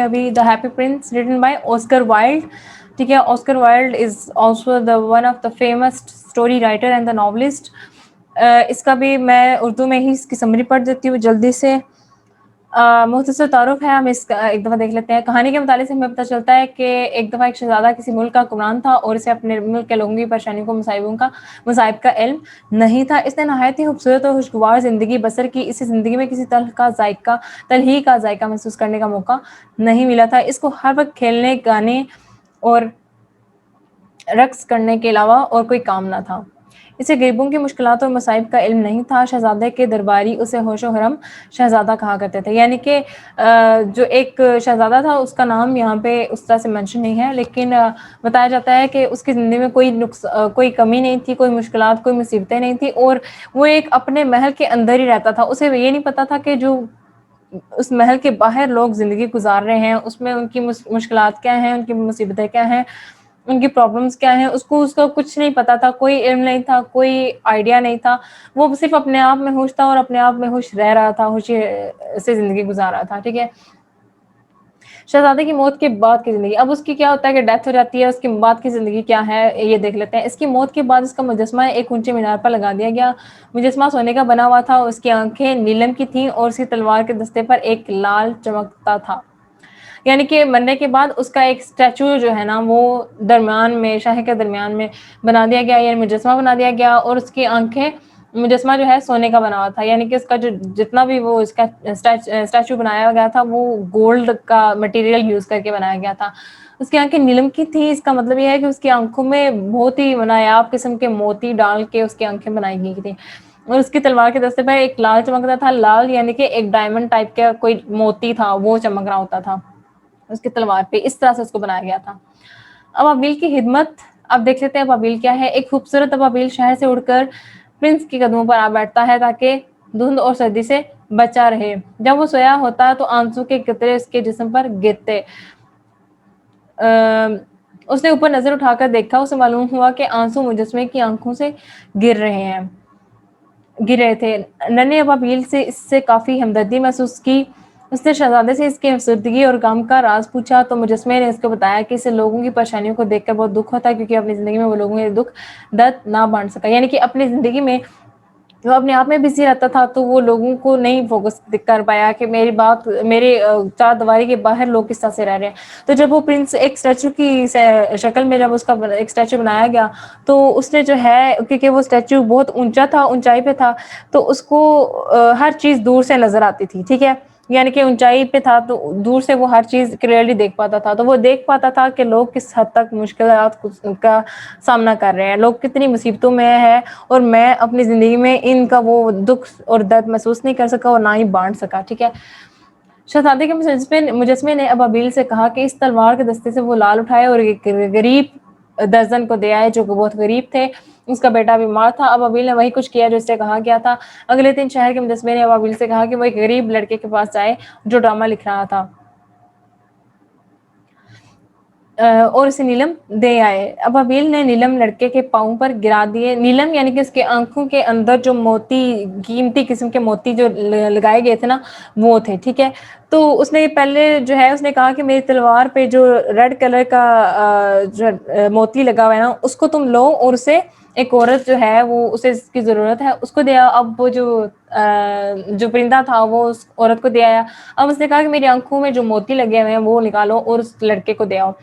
अभी the happy prince written by Oscar Wilde, ठीक है। Oscar Wilde is also the one of the famous story writer and the novelist. इसका भी मैं उर्दू में ही इसकी समरी पढ़ देती हूँ जल्दी से। मुख्तसर तारुफ है, हम इसका एक दफ़ा देख लेते हैं। कहानी के मुताले से हमें पता चलता है कि एक दफ़ा एक शहजादा किसी मुल्क का हुक्मरान था और इसे अपने मुल्क के लोगों की परेशानियों को मसाइब का इल्म नहीं था। इसने नहायत ही खूबसूरत और खुशगवार ज़िंदगी बसर की। इसे ज़िंदगी में किसी तलही का जायका महसूस करने का मौका नहीं मिला था। इसको हर वक्त खेलने, गाने और रक्स करने के अलावा और कोई काम ना था। इसे गरीबों की मुश्किलात और मसाइब का इल्म नहीं था। शहजादे के दरबारी उसे होशो हरम शहजादा कहा करते थे। यानी कि जो एक शहजादा था उसका नाम यहाँ पे उस तरह से मेंशन नहीं है, लेकिन बताया जाता है कि उसकी ज़िंदगी में कोई कमी नहीं थी, कोई मुश्किलात, कोई मुसीबतें नहीं थी और वो एक अपने महल के अंदर ही रहता था। उसे ये नहीं पता था कि जो उस महल के बाहर लोग ज़िंदगी गुजार रहे हैं उसमें उनकी मुश्किलात क्या हैं, उनकी मुसीबतें क्या हैं, उनकी प्रॉब्लम्स क्या हैं। उसका कुछ नहीं पता था, कोई इल्म नहीं था, कोई आइडिया नहीं था। वो सिर्फ अपने आप में खुश था और अपने आप में खुश रह रहा था, खुशी से ज़िंदगी गुजार रहा था, ठीक है। शहजादे की मौत के बाद की ज़िंदगी, अब उसकी क्या होता है कि डेथ हो जाती है, उसके बाद की ज़िंदगी क्या है ये देख लेते हैं। इसकी मौत के बाद इसका मुजस्मा एक ऊंचे मीनार पर लगा दिया गया। मुजस्मा सोने का बना हुआ था, उसकी आंखें नीलम की थीं और उसकी तलवार के दस्ते पर एक लाल चमकता था। यानी कि मरने के बाद उसका एक स्टैचू जो है ना वो दरमियान में, शाह के दरमियान में बना दिया गया, यानी मुजस्मा बना दिया गया और उसकी आंखें, मुजस्मा जो है सोने का बना हुआ था। यानी कि उसका जो जितना भी वो इसका स्टैचू बनाया गया था वो गोल्ड का मटेरियल यूज़ करके बनाया गया था। उसकी आंखें नीलम की थी, इसका मतलब ये है कि उसकी आंखों में बहुत ही नायाब किस्म के मोती डाल के उसकी आंखें बनाई गई थी और उसकी तलवार के दस्ते पर एक लाल चमकता था। लाल यानी कि एक डायमंड टाइप का कोई मोती था, वो चमक रहा होता था उसकी तलवार पे। इस तरह से उसको बनाया गया था। अबाबिल की हिदमत, अब देख लेते हैं अबाबिल क्या है। एक खूबसूरत अबाबिल शहर से उड़कर प्रिंस के कदमों पर आ बैठता है ताकि धुंध और सर्दी से बचा रहे। जब वो सोया होता तो आंसू के कतरे उसके जिस्म पर गिरते। उसने ऊपर नजर उठाकर देखा, उसे मालूम हुआ कि आंसू मुजस्मे की आंखों से गिर रहे थे। नन्हे अबाबिल से इससे काफ़ी हमदर्दी महसूस की। उसने शहजादे से इसकी अफसरदगी और गम का राज पूछा तो मुजस्मे ने इसको बताया कि इसे लोगों की परेशानियों को देखकर बहुत दुख होता है क्योंकि अपनी ज़िंदगी में वो लोगों के दुख दर्द ना बांट सका। यानी कि अपनी ज़िंदगी में वो अपने आप में बिजी रहता था तो वो लोगों को नहीं फोकस कर पाया कि मेरे चार दीवारी के बाहर लोग किस तरह से रह रहे हैं। तो जब वो प्रिंस एक स्टैचू की शक्ल में जब उसका एक स्टैचू बनाया गया तो उसने जो है, क्योंकि वो स्टैचू बहुत ऊंचा था, ऊंचाई पे था, तो उसको हर चीज़ दूर से नजर आती थी, ठीक है। यानी कि ऊंचाई पे था तो दूर से वो हर चीज़ क्लियरली देख पाता था। तो वो देख पाता था कि लोग किस हद तक मुश्किलात का सामना कर रहे हैं, लोग कितनी मुसीबतों में है और मैं अपनी ज़िंदगी में इनका वो दुख और दर्द महसूस नहीं कर सका और ना ही बांट सका, ठीक है। शहजादे के मुजस्मे ने अबाबिल से कहा कि इस तलवार के दस्ते से वो लाल उठाए और एक गरीब दर्जन को दे आए जो बहुत गरीब थे। उसका बेटा बीमार था। अबाबिल ने वही कुछ किया जो इससे कहा गया था। अगले दिन शहर के मुजस्मे ने अबाबिल से कहा कि वो एक गरीब लड़के के पास जाए जो ड्रामा लिख रहा था और उसे नीलम दे आए। अबाबिल ने नीलम लड़के के पाँव पर गिरा दिए। नीलम यानी कि उसके आंखों के अंदर जो मोती, कीमती किस्म के मोती जो लगाए गए थे ना वो थे, ठीक है। तो उसने पहले जो है उसने कहा कि मेरी तलवार पे जो रेड कलर का जो मोती लगा हुआ है ना उसको तुम लो और उसे एक औरत जो है वो उसे इसकी ज़रूरत है उसको दिया। अब वो जो परिंदा था वो उस औरत को दे आया। अब उसने कहा कि मेरी आंखों में जो मोती लगे हुए हैं वो निकालो और उस लड़के को दे आओ।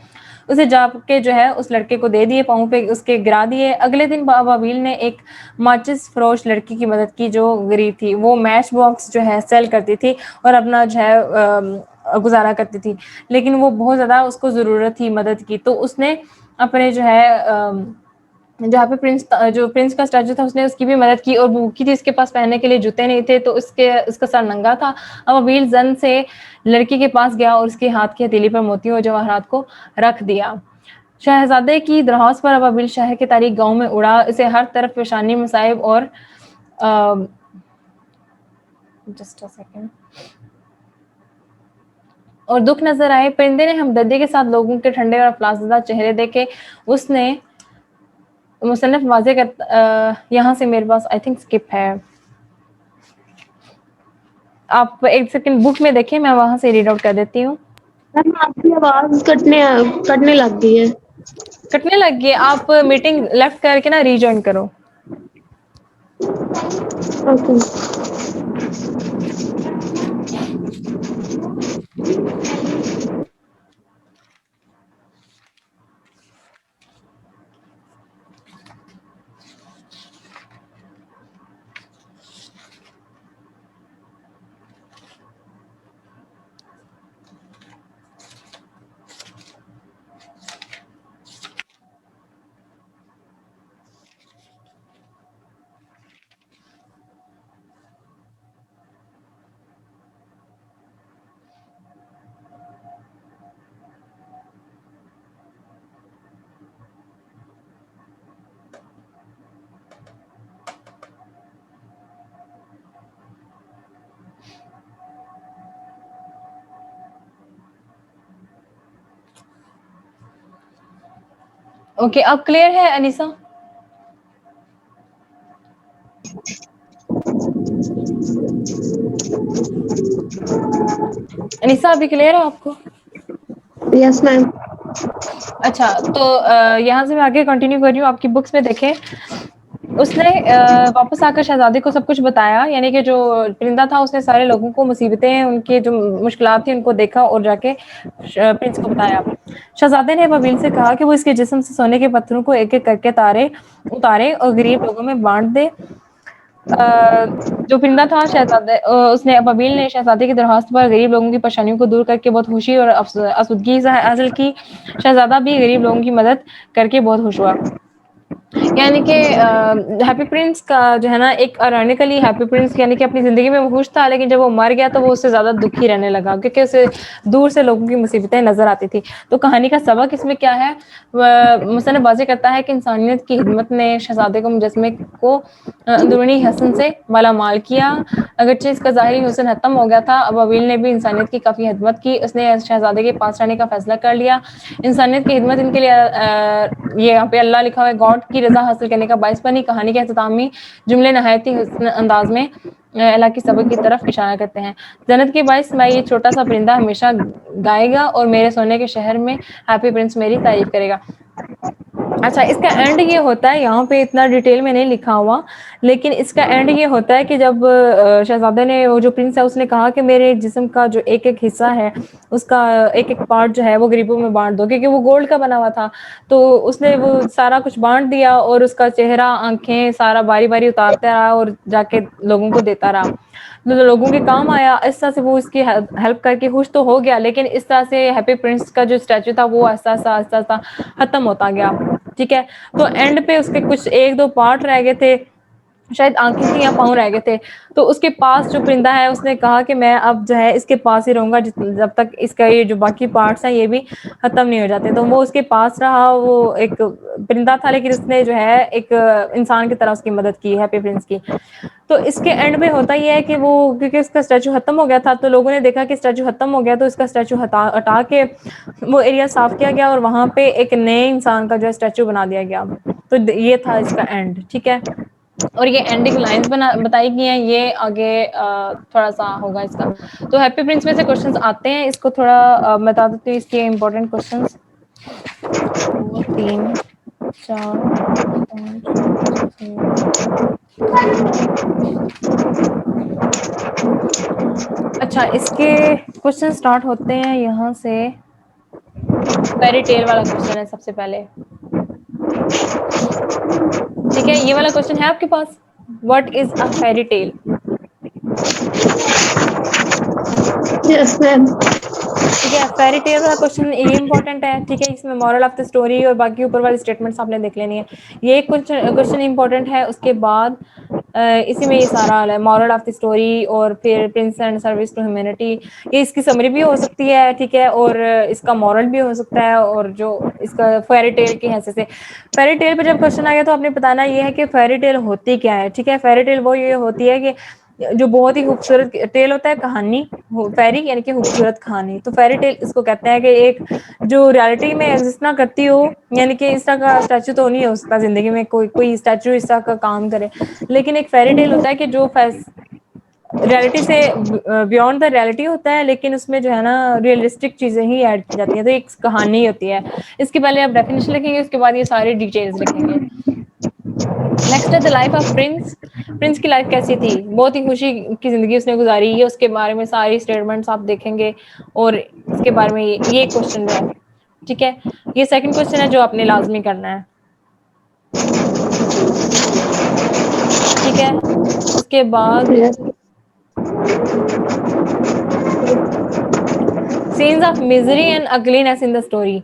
उसे जाके जो है उस लड़के को दे दिए, पाँव पे उसके गिरा दिए। अगले दिन अबाबिल ने एक माचिस फरोश लड़की की मदद की जो गरीब थी। वो मैच बॉक्स जो है सेल करती थी और अपना जो है गुजारा करती थी, लेकिन वो बहुत ज़्यादा उसको ज़रूरत थी मदद की। तो उसने अपने जो है जहाँ पे प्रिंस का स्टैचू था उसने उसकी भी मदद की और भूखी थी, उसके पास पहनने के लिए जूते नहीं थे तो उसका सर नंगा था। अबाबिल जन से लड़की के पास गया और उसके हाथ की हथेली पर मोतियों और जवाहरात को रख दिया। शहजादे की दरख्वास्त पर अबाबिल शहर के तारीख गांव में उड़ा। इसे हर तरफ पेशानी, मसाइब और जस्ट अ सेकेंड और दुख नजर आए। परिंदे ने हमदर्दी के साथ लोगों के ठंडे और अफलासदा चेहरे देखे। उसने मुसन्निफ वाज़े कर यहाँ से मेरे पास आई थिंक स्किप है, आप एक सेकंड बुक में देखें, मैं वहाँ से रीड आउट कर देती हूँ। मैम आपकी आवाज कटने लग गई है। कटने लग गई, आप मीटिंग लेफ्ट करके ना रीजॉइन करो। ओके। ओके, अब क्लियर है अनीसा? अनीसा अभी क्लियर है आपको? Yes ma'am. अच्छा, तो यहाँ से मैं आगे कंटिन्यू कर रही हूँ। आपकी बुक्स में देखें, उसने वापस आकर शहजादे को सब कुछ बताया, यानी कि जो परिंदा था उसने सारे लोगों को मुसीबतें, उनकी जो मुश्किलात थी उनको देखा और जाके प्रिंस को बताया। शहजादे ने बबील से कहा कि वो इसके जिस्म से सोने के पत्थरों को एक-एक करके उतारे और गरीब लोगों में बाँट दे। जो परिंदा था उसने बबील ने शहजादे की दरख्वास्त पर गरीब लोगों की परेशानियों को दूर करके बहुत खुशी और आसूदगी हासिल की। शहजादा भी गरीब लोगों की मदद करके बहुत खुश हुआ। यानी कि हैप्पी प्रिंस का जो है ना, एक आयरॉनिकली हैप्पी प्रिंस यानी कि अपनी ज़िंदगी में वो खुश था, लेकिन जब वो मर गया तो वो उससे ज़्यादा दुखी रहने लगा, क्योंकि उसे दूर से लोगों की मुसीबतें नज़र आती थी। तो कहानी का सबक इसमें क्या है? मुसन्निफ़ वाज़ेह करता है कि इंसानियत की खिदमत ने शहज़ादे को मुजस्समे को अंदरूनी हसन से मालामाल किया। अगरचे इसका ज़ाहिरी हुस्न ख़त्म हो गया था, अबाविल ने भी इंसानियत की काफ़ी खिदमत की। उसने शहज़ादे के पास रहने का फ़ैसला कर लिया। इंसानियत की खिदमत इनके लिए ये यहाँ पे अल्लाह लिखा हुआ है, गॉड की रज़ा हासिल करने का बाइस बनी। कहानी के अख्तामी जुमले नहायत ही हुस्न अंदाज में अल्लाह की सबक की तरफ इशारा करते हैं। जन्नत के बाइस मैं ये छोटा सा परिंदा हमेशा गाएगा और मेरे सोने के शहर में हैप्पी प्रिंस मेरी तारीफ करेगा। अच्छा, इसका एंड ये होता है, यहाँ पे इतना डिटेल में नहीं लिखा हुआ, लेकिन इसका एंड ये होता है कि जब शहज़ादे ने, वो जो प्रिंस है उसने कहा कि मेरे जिस्म का जो एक-एक हिस्सा है, उसका एक-एक पार्ट जो है वो गरीबों में बाँट दो, क्योंकि वो गोल्ड का बना हुआ था। तो उसने वो सारा कुछ बाँट दिया और उसका चेहरा, आँखें सारा बारी-बारी उतारता रहा और जाके लोगों को देता रहा। लोगों के काम आया। इस तरह से वो इसकी हेल्प करके खुश तो हो गया, लेकिन इस तरह से हैप्पी प्रिंस का जो स्टैच्यू था वो आहिस्ता-आहिस्ता खत्म होता गया। ठीक है? तो एंड पे उसके कुछ 1-2 पार्ट रह गए थे, शायद आँखें थी या पाँव रह गए थे। तो उसके पास जो परिंदा है उसने कहा कि मैं अब जो है इसके पास ही रहूँगा जब तक इसका ये जो बाकी पार्ट्स हैं ये भी खत्म नहीं हो जाते। तो वो उसके पास रहा, वो एक परिंदा था लेकिन उसने जो है एक इंसान की तरह उसकी मदद की, हैप्पी प्रिंस की। तो इसके एंड में होता ये है कि वो, क्योंकि उसका स्टैच्यू खत्म हो गया था, तो लोगों ने देखा कि स्टैच्यू खत्म हो गया, तो इसका स्टैच्यू हटा के वो एरिया साफ किया गया और वहाँ पे एक नए इंसान का जो है स्टैच्यू बना दिया गया। तो ये था इसका एंड, ठीक है? और ये एंडिंग लाइन्स बताई गई हैं, ये आगे थोड़ा-सा होगा इसका। तो हैप्पी प्रिंस में से क्वेश्चंस आते हैं, इसको थोड़ा बता देती हूँ इसके इम्पोर्टेंट क्वेश्चंस। 2, 3, 4, 5, 6, 7। अच्छा, इसके क्वेश्चन स्टार्ट होते हैं यहाँ से। फेयरी टेल वाला क्वेश्चन है सबसे पहले। ठीक है, ये वाला क्वेश्चन है आपके पास? What is a fairy tale? Yes ma'am. ठीक है, फेयरी टेल वाला क्वेश्चन ये इंपॉर्टेंट है। ठीक है, इसमें मॉरल ऑफ द स्टोरी और बाकी ऊपर वाली स्टेटमेंट्स आपने देख लेनी है। ये क्वेश्चन इंपॉर्टेंट है। उसके बाद इसी में ये सारा हाल है, मॉरल ऑफ द स्टोरी और फिर prince and service to humanity. ये इसकी समरी भी हो सकती है, ठीक है, और इसका मॉरल भी हो सकता है, और जो इसका फेयरी टेल की हैसियत से। फेयरी टेल पे जब क्वेश्चन आ गया तो आपने बताना ये है कि फेयरी टेल होती क्या है। ठीक है, फेयरी टेल वो ये होती है कि जो बहुत ही खूबसूरत टेल होता है, कहानी, फेरी यानी कि खूबसूरत कहानी। तो फेरी टेल इसको कहते हैं कि एक जो रियलिटी में एग्जिस्ट ना करती हो, यानी कि इस तरह का स्टैचू तो नहीं हो सकता जिंदगी में कोई कोई स्टैचू इस तरह का काम करे, लेकिन एक फेरी टेल होता है कि जो रियलिटी से बियॉन्ड द रियलिटी होता है, लेकिन उसमें जो है ना रियलिस्टिक चीजें ही ऐड की जाती हैं, तो एक कहानी होती है। इसके पहले आप डेफिनेशन लिखेंगे, उसके बाद ये सारे डिटेल्स लिखेंगे। नेक्स्ट है the life of Prince. Prince की लाइफ कैसी थी? बहुत ही खुशी की जिंदगी उसने गुजारी, ये उसके बारे में सारी स्टेटमेंट्स आप देखेंगे और इसके बारे में ये क्वेश्चन है, ठीक है। ये सेकंड क्वेश्चन है जो आपने लाजमी करना है, ठीक है। उसके बाद Yes. Scenes of misery and ugliness in the story.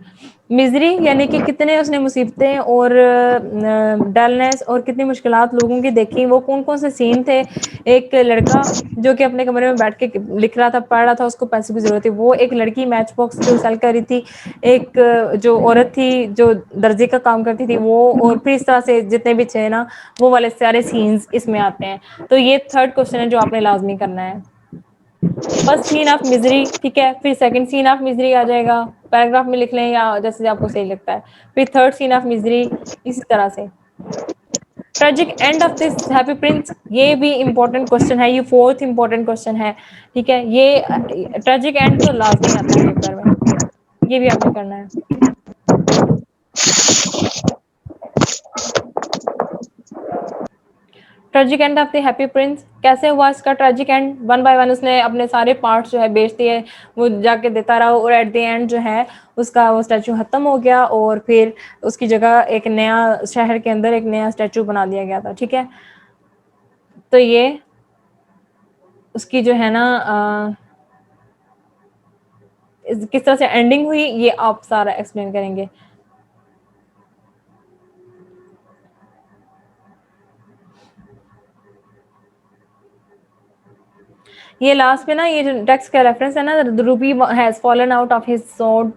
Misery यानी कि कितने उसने मुसीबतें और डलनेस और कितनी मुश्किलात लोगों की देखी, वो कौन कौन से सीन थे। एक लड़का जो कि अपने कमरे में बैठ के लिख रहा था, पढ़ रहा था, उसको पैसे की जरूरत थी, वो एक लड़की मैच बॉक्स जो सेल कर रही थी, एक जो औरत थी जो दर्जी का काम करती थी वो, और फिर इस तरह से जितने भी थे ना, वो वाले सारे सीन्स इसमें आते हैं। तो ये थर्ड क्वेश्चन है जो आपने लाजमी करना है। फर्स्ट सीन ऑफ मिजरी, ठीक है, फिर सेकंड सीन ऑफ मिजरी आ जाएगा, पैराग्राफ में लिख लें या जैसे आपको सही लगता है, फिर थर्ड सीन ऑफ मिजरी, इसी तरह से। Tragic end of this happy Prince, ये भी इंपॉर्टेंट क्वेश्चन है, ये फोर्थ इंपॉर्टेंट क्वेश्चन है, ठीक है। ये ट्रेजिक एंड तो लाजमी आता है पेपर में, ये भी आपने करना है। Tragic end of the happy Prince, कैसे हुआ इसका tragic and? One by one उसने अपने सारे पार्ट्स जो है बेच दिए, वो जाके देता रहा, और एट द एंड जो है उसका वो स्टैचू खत्म हो गया, और फिर उसकी जगह एक नया शहर के अंदर एक नया स्टैचू बना दिया गया था, ठीक है। तो ये उसकी जो है ना किस तरह से एंडिंग हुई, ये आप सारा एक्सप्लेन करेंगे। ये लास्ट में ना ये जो टेक्स्ट का रेफरेंस है ना, the ruby has fallen out of his sword,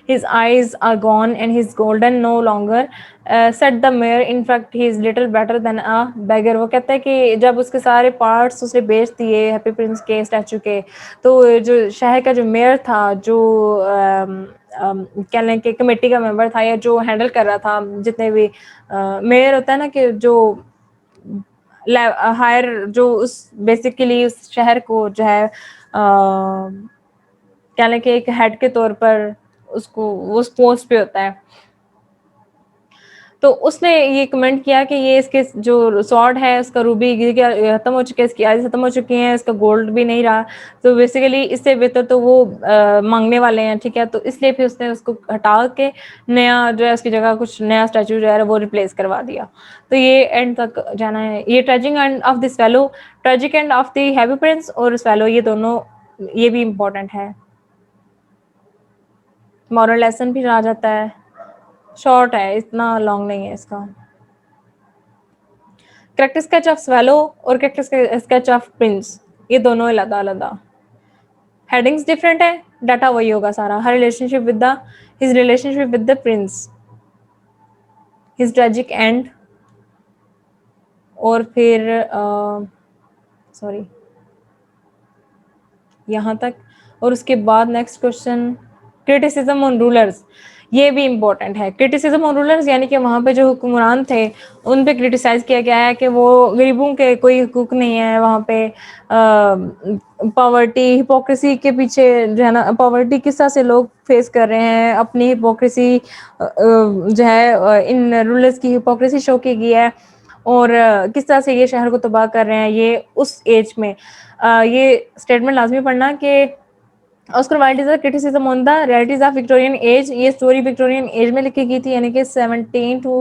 his eyes are gone and his golden no longer, said the mayor, in fact he is little better than a beggar. वो कहता है कि जब उसके सारे पार्ट्स उसने बेच दिए हैप्पी प्रिंस के स्टैचू के, तो जो शहर का जो मेयर था, जो कह लें कि कमेटी का मेंबर था, या जो हैंडल कर रहा था जितने भी मेयर होता है ना, कि जो हायर, जो उस बेसिकली उस शहर को जो है क्या लें कि एक हेड के तौर पर उसको उस पोस्ट पे होता है, तो उसने ये कमेंट किया कि ये इसके जो स्वॉर्ड है उसका रूबी खत्म हो चुके हैं, इसकी आइज खत्म हो चुकी हैं, इसका गोल्ड भी नहीं रहा, तो बेसिकली इससे बेहतर तो वो मांगने वाले हैं, ठीक है। तो इसलिए फिर उसने उसको हटा के नया जो है उसकी जगह कुछ नया स्टैचू जो है वो रिप्लेस करवा दिया। तो ये एंड तक जाना है, ये tragic end of this fellow, tragic end of the happy Prince और फेलो, ये दोनों ये भी इम्पोर्टेंट है। मॉरल लेसन भी आ जाता है, शॉर्ट है, इतना लॉन्ग नहीं है इसका। करेक्टर स्केच ऑफ स्वेलो और करेक्टर स्केच ऑफ प्रिंस, ये दोनों अलग अलग, हेडिंग्स डिफरेंट है, डाटा वही होगा सारा। Her relationship with the his relationship with the prince, his tragic end, और फिर सॉरी यहाँ तक, और उसके बाद next question criticism on rulers, ये भी इम्पोर्टेंट है। क्रिटिसिज्म ऑन रूलर्स यानी कि वहाँ पे जो हुक्मरान थे उन पे क्रिटिसाइज किया गया है कि वो गरीबों के कोई हकूक नहीं है वहाँ पे, पॉवर्टी हिपोक्रेसी के पीछे जो है ना, पॉवर्टी किस तरह से लोग फेस कर रहे हैं, अपनी हिपोक्रेसी जो है इन रूलर्स की हिपोक्रेसी शो की गई है, और किस तरह से ये शहर को तबाह कर रहे हैं ये उस एज में। ये स्टेटमेंट लाजमी पढ़ना कि Oscar Wilde is a criticism on the realities of Victorian age, ये स्टोरी विक्टोरियन एज में लिखी गई थी, यानी कि 17 टू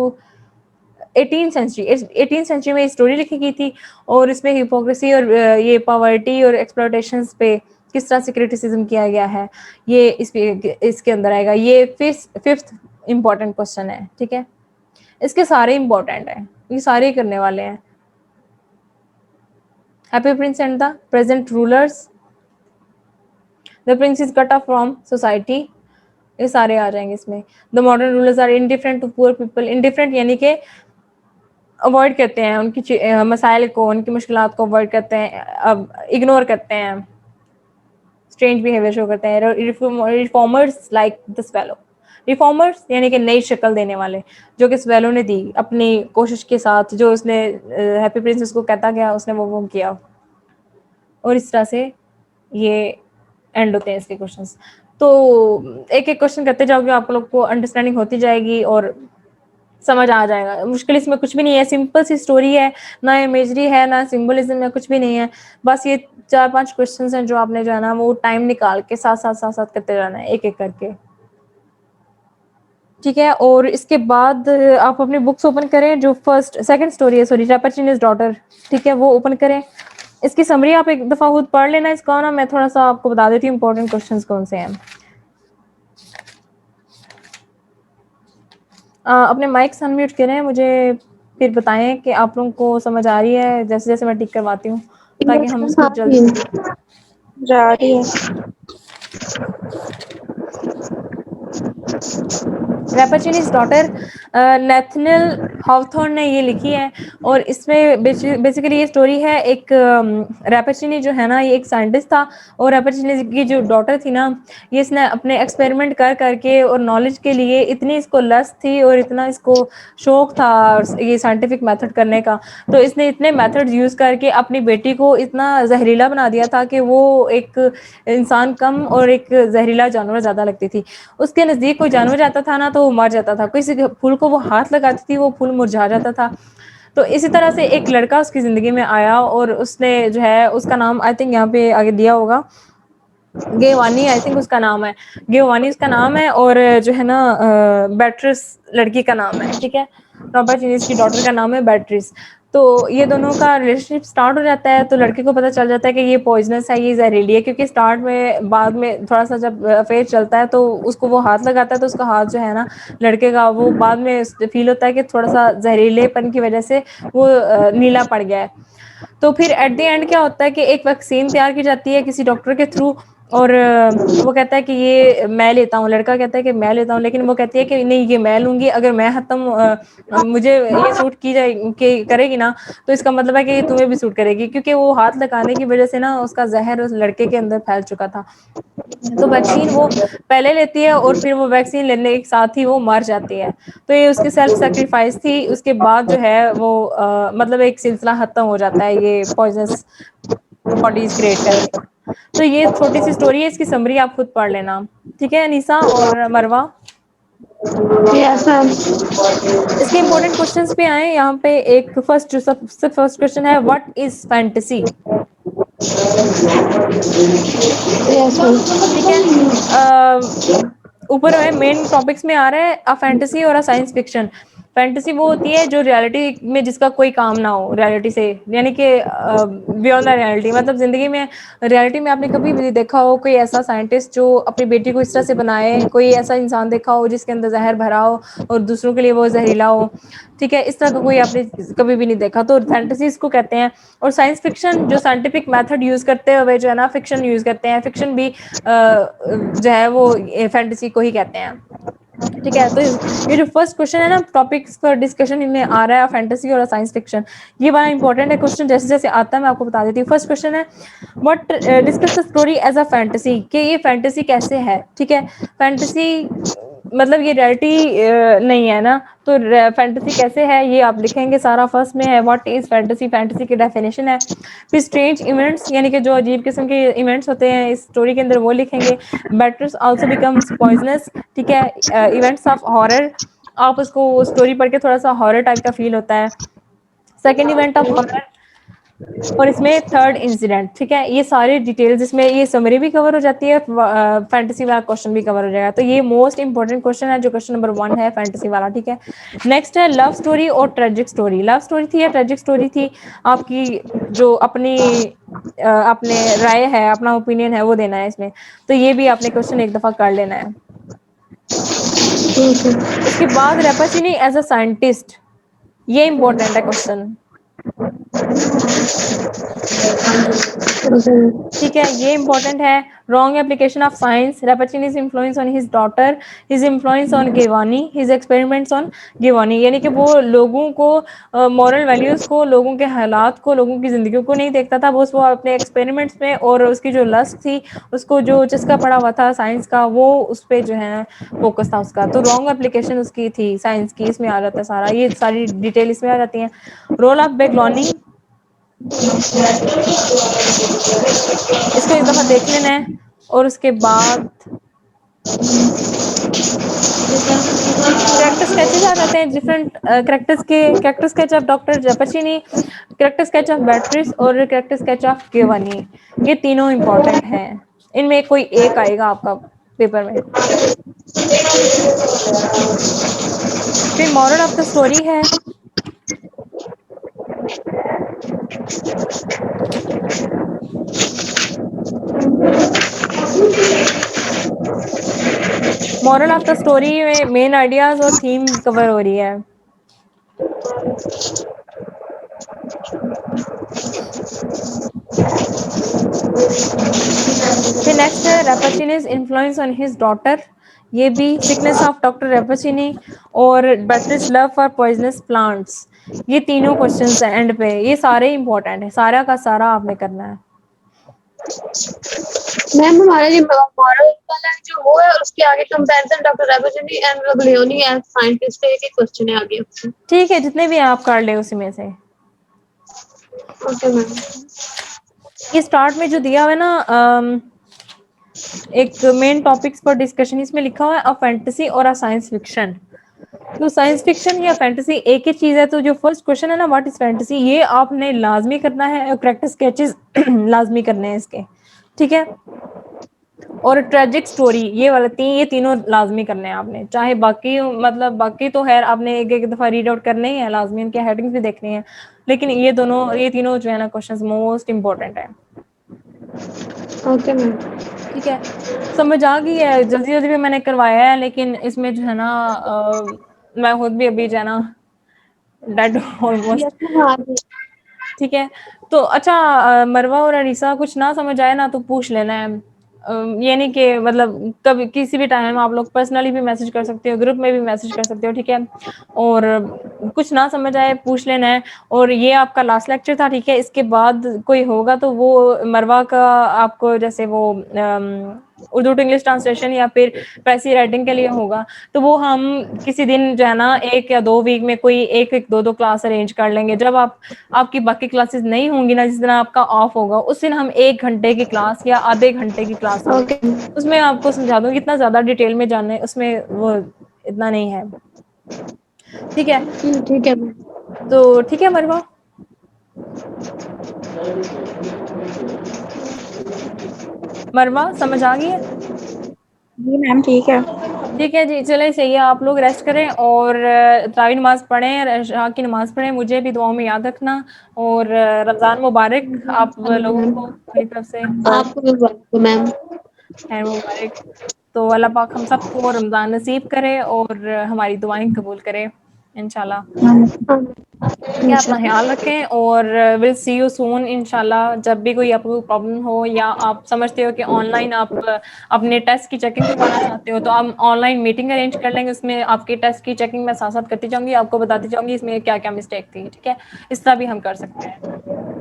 18 सेंचुरी में स्टोरी लिखी गई थी, और इसमें हिपोक्रेसी और ये पॉवर्टी और एक्सप्लॉयटेशंस पे किस तरह से क्रिटिसिज्म किया गया है, ये इसके अंदर आएगा। ये फिफ्थ इंपॉर्टेंट क्वेश्चन है, ठीक है। इसके सारे इंपॉर्टेंट हैं, ये सारे करने वाले हैं। Happy prince and the present rulers, the prince is cut off from society, ये सारे आ जाएंगे इसमें। The modern rulers are indifferent to poor people, indifferent यानी कि अवॉइड करते हैं उनकी मसाइल को, उनकी मुश्किलात को अवॉइड करते हैं, अब इग्नोर करते हैं, स्ट्रेंज बिहेवियर शो करते हैं। Reformers like the swallow, reformers यानी कि नई शक्ल देने वाले, जो कि स्वेलो ने दी अपनी कोशिश के साथ, जो उसने हैप्पी प्रिंस उसको कहता गया उसने वो किया। और इस तरह से ये एंड होते हैं इसके क्वेश्चंस। तो एक-एक क्वेश्चन करते जाओगे, आप लोग को अंडरस्टैंडिंग होती जाएगी और समझ आ जाएगा। मुश्किल इसमें कुछ भी नहीं है, सिंपल सी स्टोरी है, ना इमेजरी है, ना सिंबलिज़्म है, कुछ भी नहीं है। बस ये 4-5 क्वेश्चंस हैं जो आपने जो है ना वो टाइम निकाल के साथ-साथ करते जाना है, एक-एक करके। ठीक है, और इसके बाद आप अपनी बुक्स ओपन करें, जो फर्स्ट सेकंड स्टोरी है, सॉरी, रैपरचिनीज़ डॉटर, ठीक है, वो ओपन करें। इसकी समरी आप एक दफ़ा खुद पढ़ लेना इसका ना, मैं थोड़ा-सा आपको बता देती हूँ इम्पोर्टेंट क्वेश्चंस कौन से हैं। अपने माइक्स अनम्यूट करें, मुझे फिर बताएँ कि आप लोगों को समझ आ रही है, जैसे-जैसे मैं टिक करवाती हूँ, ताकि हम इसको जल्दी जा रही है। रैपरचिनीज़ डॉटर नैथनियल हॉवथॉर्न ने ये लिखी है, और इसमें बेसिकली ये स्टोरी है, एक रैपरचिनी जो है ना, ये एक साइंटिस्ट था, और रैपरचिनी की जो डॉटर थी ना, ये इसने अपने एक्सपेरिमेंट कर के और नॉलेज के लिए इतनी इसको लस्ट थी और इतना इसको शौक था ये साइंटिफिक मेथड करने का, तो इसने इतने मेथड्स यूज़ करके अपनी बेटी को इतना जहरीला बना दिया था कि वो एक इंसान कम और एक जहरीला जानवर ज़्यादा लगती थी। उसके नज़दीक कोई जानवर जाता था ना तो वो मर जाता था, किसी के फूल को वो हाथ लगाती थी, वो फूल मुरझा जाता था। तो इसी तरह से एक लड़का उसकी ज़िंदगी में आया, और उसने जो है, उसका नाम आई थिंक यहाँ पे आगे दिया होगा, गेवानी आई थिंक उसका नाम है, गेवानी उसका नाम है, और जो है ना बैट्रिस लड़की का नाम है, ठीक है, रॉबर्ट जीनिस की डॉटर का नाम है बैट्रिस। तो ये दोनों का रिलेशनशिप स्टार्ट हो जाता है, तो लड़के को पता चल जाता है कि ये पॉइजनस है, ये जहरीली है, क्योंकि स्टार्ट में, बाद में थोड़ा सा जब अफेयर चलता है तो उसको वो हाथ लगाता है, तो उसका हाथ जो है ना लड़के का, वो बाद में फील होता है कि थोड़ा सा जहरीलेपन की वजह से वो नीला पड़ गया है। तो फिर एट द एंड क्या होता है कि एक वैक्सीन तैयार की जाती है किसी डॉक्टर के थ्रू, और वो कहता है कि ये मैं लेता हूँ, लड़का कहता है कि मैं लेता हूँ, लेकिन वो कहती है कि नहीं, ये मैं लूँगी, अगर मैं मुझे ये सूट की जाए कि करेगी ना, तो इसका मतलब है कि ये तुम्हें भी सूट करेगी, क्योंकि वो हाथ लगाने की वजह से ना उसका जहर उस लड़के के अंदर फैल चुका था। तो वैक्सीन वो पहले लेती है, और फिर वो वैक्सीन लेने के साथ ही वो मर जाती है। तो ये उसकी सेल्फ सैक्रिफाइस थी, उसके बाद जो है वो मतलब एक सिलसिला खत्म हो जाता है ये पॉइजनस बॉडीज क्रिएट करके। तो ये छोटी सी स्टोरी है, इसकी समरी आप खुद पढ़ लेना, ठीक है अनीसा और मरवा। Yes ma'am. इसके इंपॉर्टेंट क्वेश्चंस पे आए, यहाँ पे एक फर्स्ट, जो सबसे फर्स्ट क्वेश्चन है, what is fantasy, yes ma'am. ठीक है। ऊपर है मेन टॉपिक्स में आ रहा है, अ फैंटेसी और अ साइंस फिक्शन। फैंटेसी वो होती है जो रियलिटी में जिसका कोई काम ना हो रियलिटी से, यानी कि बियॉन्ड द रियलिटी, मतलब जिंदगी में, रियलिटी में आपने कभी भी देखा हो कोई ऐसा साइंटिस्ट जो अपनी बेटी को इस तरह से बनाए, कोई ऐसा इंसान देखा हो जिसके अंदर जहर भरा हो और दूसरों के लिए वो जहरीला हो, ठीक है, इस तरह का कोई आपने कभी भी नहीं देखा, तो फैंटेसी इसको कहते हैं। और साइंस फिक्शन जो साइंटिफिक मेथड यूज़ करते हुए जो है ना फिक्शन यूज़ करते हैं, फिक्शन भी जो है वो फैंटेसी को ही कहते हैं, ठीक है। तो ये जो फर्स्ट क्वेश्चन है ना, टॉपिक्स फॉर डिस्कशन इनमें आ रहा है फैंटेसी और साइंस फिक्शन, ये बड़ा इंपॉर्टेंट है क्वेश्चन, जैसे जैसे आता है मैं आपको बता देती हूँ। फर्स्ट क्वेश्चन है, what discuss the story as a fantasy, कि ये फैंटेसी कैसे है, ठीक है। फैंटेसी मतलब ये रियलिटी नहीं है ना, तो फैंटेसी कैसे है ये आप लिखेंगे सारा। फर्स्ट में है व्हाट इज फैंटेसी, फैंटेसी की डेफिनेशन है। फिर स्ट्रेंज इवेंट्स, यानी कि जो अजीब किस्म के इवेंट्स होते हैं इस स्टोरी के अंदर, वो लिखेंगे। बैटर्स आल्सो बिकम्स पॉइजनस, ठीक है। इवेंट्स ऑफ हॉरर, आप उसको स्टोरी पढ़ के थोड़ा सा हॉरर टाइप का फील होता है। सेकेंड इवेंट ऑफ हॉरर, और इसमें थर्ड इंसिडेंट, ठीक है। ये सारी डिटेल्स इसमें, ये समरी भी कवर हो जाती है, फैंटेसी वाला क्वेश्चन भी कवर हो जाएगा। तो ये मोस्ट इंपॉर्टेंट क्वेश्चन है जो क्वेश्चन नंबर 1 है फैंटेसी वाला, ठीक है। नेक्स्ट है लव स्टोरी और ट्रेजिक स्टोरी। लव स्टोरी थी या ट्रेजिक स्टोरी थी, आपकी जो अपनी अपने राय है, अपना ओपिनियन है, वो देना है इसमें। तो ये भी आपने क्वेश्चन एक दफा कर लेना है। उसके बाद रेपाचिनी एज अ साइंटिस्ट, ये इंपॉर्टेंट है क्वेश्चन, ठीक है, ये इंपॉर्टेंट है। Wrong application of science, Rappaccini's influence on his daughter, his influence on Giovanni, his experiments on Giovanni, यानी कि वो लोगों को मॉरल वैल्यूज को, लोगों के हालात को, लोगों की जिंदगी को नहीं देखता था, बस वो अपने एक्सपेरिमेंट्स में, और उसकी जो लस्ट थी, उसको जो चस्का पड़ा हुआ था साइंस का, वो उस पर जो है फोकस था उसका। तो रॉन्ग एप्लीकेशन उसकी थी साइंस की, इसमें आ जाता है सारा, ये सारी डिटेल इसमें आ जाती है। रोल ऑफ बेगलॉनी, इसको एक दफ़ा देख लेना है और उसके बाद कैरेक्टर स्केचेस आ जाते हैं different character sketch of doctor Rappaccini, character sketch of Beatrice और कैरेक्टर स्केच ऑफ गिवानी। ये तीनों इम्पोर्टेंट हैं, इनमें कोई एक आएगा आपका पेपर में। फिर मॉरल ऑफ द स्टोरी है, मॉरल ऑफ द स्टोरी में मेन आइडियाज और थीम कवर हो रही है। फिर नेक्स्ट है रेपेचिनीज इन्फ्लुएंस ऑन हिज डॉटर, ये भी सिकनेस ऑफ डॉक्टर रेपेचिनी और बेट्रिस लव फॉर पॉइजनस प्लांट्स। ये तीनों क्वेश्चंस हैं एंड पे, ये सारे इंपॉर्टेंट है, सारा का सारा आपने करना है। मैम हमारा जो मॉरल वाला है जो वो है, उसके आगे कंपैरिजन डॉक्टर रेपेचिनी एंड लियोनी एज साइंटिस्ट है, एक क्वेश्चन है आगे। ठीक है, जितने भी आप कर ले उसी में से। Okay ma'am. ये स्टार्ट में जो दिया हुआ है ना, एक मेन टॉपिक्स फॉर डिस्कशन, इसमें लिखा हुआ है अ फैंटेसी और अ साइंस फिक्शन। तो साइंस फिक्शन या फैंटेसी एक ही चीज है, तो जो फर्स्ट क्वेश्चन है ना व्हाट इज फैंटेसी, ये आपने लाजमी करना है और करेक्ट स्केचेस लाजमी करने हैं इसके, ठीक है। और ट्रेजिक स्टोरी ये वाला ये तीनों लाजमी करने हैं आपने, चाहे बाकी मतलब बाकी तो है आपने एक एक दफा रीड आउट करने ही है लाजमी, इनके हेडिंग्स भी देखनी है, लेकिन ये तीनों जो है ना क्वेश्चंस मोस्ट इंपॉर्टेंट है। Okay ma'am. ठीक है, समझ आ गई है, जल्दी जल्दी भी मैंने करवाया है, लेकिन इसमें जो है ना मैं खुद भी अभी जो है ना डेड ऑलमोस्ट। यस मैम हाँ जी। ठीक है, तो अच्छा मरवा और अनीसा कुछ ना समझ आए ना तो पूछ लेना है, ये नहीं कि मतलब कभी किसी भी टाइम आप लोग पर्सनली भी मैसेज कर सकते हो, ग्रुप में भी मैसेज कर सकते हो, ठीक है। और कुछ ना समझ आए पूछ लेना है। और ये आपका लास्ट लेक्चर था, ठीक है, इसके बाद कोई होगा तो वो मरवा का आपको जैसे वो उर्दू टू इंग्लिश ट्रांसलेशन या फिर पैसी राइटिंग के लिए होगा, तो वो हम किसी दिन जो है ना 1 या 2 वीक में कोई एक दो क्लास अरेंज कर लेंगे, जब आपकी बाकी क्लासेस नहीं होंगी ना, जिस दिन आपका ऑफ होगा उस दिन हम 1 घंटे की क्लास या आधे घंटे की क्लास लेंगे, ओके उसमें आपको समझा दूंगी, इतना ज्यादा डिटेल में जानने उसमें वो इतना नहीं है, ठीक है। ठीक है मैम। तो ठीक है मरवा, मरवा समझ आ गई है? जी मैम ठीक है। ठीक है जी, चले सही है, आप लोग रेस्ट करें और तरावी नमाज पढ़ें, शाह की नमाज पढ़ें, मुझे भी दुआओं में याद रखना, और रमज़ान मुबारक आप लोगों को मेरी तरफ से, आपको भी वेलकम मैम। खैर मुबारक। तो अल्लाह पाक हम सबको रमज़ान नसीब करे और हमारी दुआएं कबूल करे इंशाल्लाह। ठीक है, अपना ख्याल रखें और विल सी यू सून इंशाल्लाह। जब भी कोई आपको प्रॉब्लम हो या आप समझते हो कि ऑनलाइन आप अपने टेस्ट की चेकिंग करवाना चाहते हो, तो हम ऑनलाइन मीटिंग अरेंज कर लेंगे, उसमें आपके टेस्ट की चेकिंग मैं साथ साथ करती जाऊंगी, आपको बताती जाऊंगी इसमें क्या क्या मिस्टेक थी, ठीक है। इस तरह भी हम कर सकते हैं।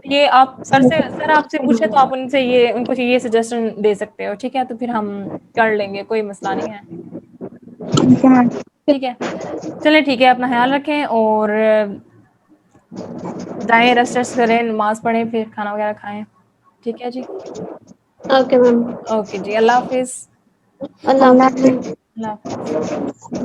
ये आप सर आपसे पूछे तो आप उनसे उनको ये सजेशन दे सकते हो, ठीक है, तो फिर हम कर लेंगे, कोई मसला नहीं है, ठीक है। चलें ठीक है, अपना ख्याल रखें और जाएं, रेस्ट करें, नमाज पढ़ें, फिर खाना वगैरह खाएं, ठीक है जी। Okay ma'am. ओके जी, अल्लाह हाफिज। अल्लाह हाफिज़। अल्लाह हाफिज।